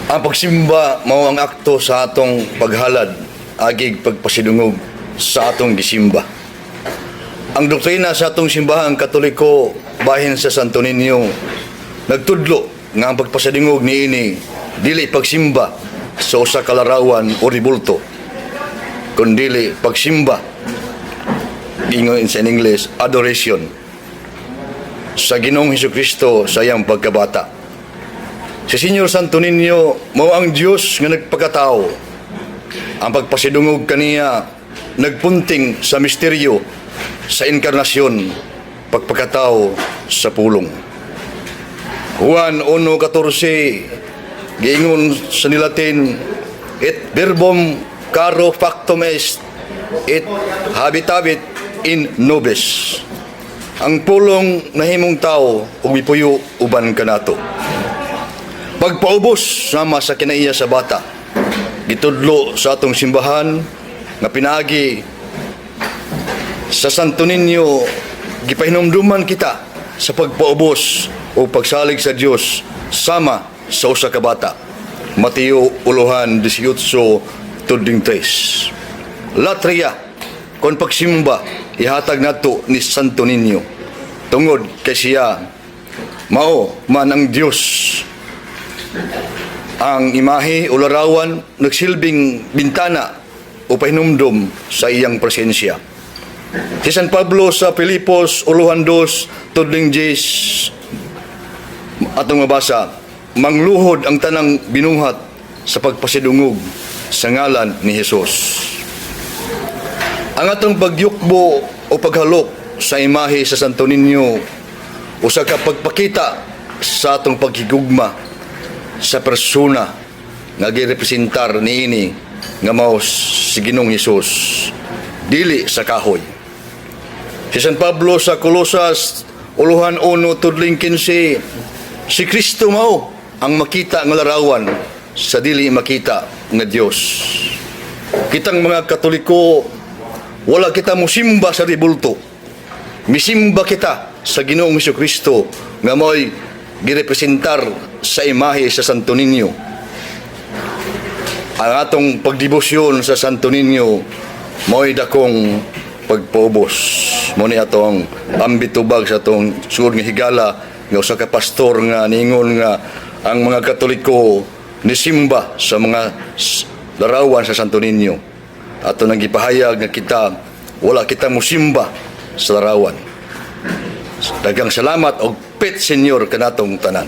Ang pagsimba mao ang akto sa atong paghalad agig pagpasidungog sa atong gisimba. Ang doktrina sa atong simbahan Katoliko bahin sa Santo Niño nagtudlo nga ang pagpasidungog niini dili pagsimba sa usa ka larawan o ribulto, kundi pagsimba, ingon sa English, adoration sa Ginoong Hesukristo sa iyang pagkabata. Si Senyor Santo Niño mao ang Dios nga nagpakatao. Ang pagpasidungog kaniya nagpunting sa misteryo sa inkarnasyon, pagpakatao sa pulong. Juan 1:14 giingon sa nilatin, et verbum caro factum est, et habitabit in nobis. Ang pulong nahimong tao ug mipuyo uban kanato. Pagpaubos sama sa kinaiya sa bata, gitudlo sa atong simbahan nga pinaagi sa Santo Niño, gipahinumduman kita sa pagpaubos o pagsalig sa Dios sama sa usa ka bata. Mateo 1:18-3. Latria kon pagsimba ihatag nato ni Santo Niño tungod kay siya mao man ang Dios. Ang imahe o larawan nagsilbing bintana o pahinumdum sa iyang presensya. Si San Pablo sa Filipos 1:2-10 atong mabasa, mangluhod ang tanang binuhat sa pagpasidungog sa ngalan ni Hesus. Ang atong pagyukbo o paghalok sa imahe sa Santo Niño usa ka pagpakita sa atong paghigugma sa persona nga girepresentar niini nga mao si Ginoong Hesus, dili sa kahoy. Si San Pablo sa Kolosas 1:1-15, si Kristo mao ang makita nga larawan sa dili makita nga Dios. Kitang mga Katoliko, wala kita mosimba sa ribulto. Misimba kita sa Ginoong Hesukristo nga mao'y girepresentar sa imahe sa Santo Niño. Ang atong pagdebosyon sa Santo Niño mao'y dakong pagpaubos. Mo ni atong ambitubag sa atong sugod nga higala nga usa ka pastor nga ningon nga ang mga Katoliko nisimba sa mga larawan sa Santo Niño. Ato nang gipahayag nga kita wala kita mosimba sa larawan. Daghang salamat og pet Senyor kanatong tanan.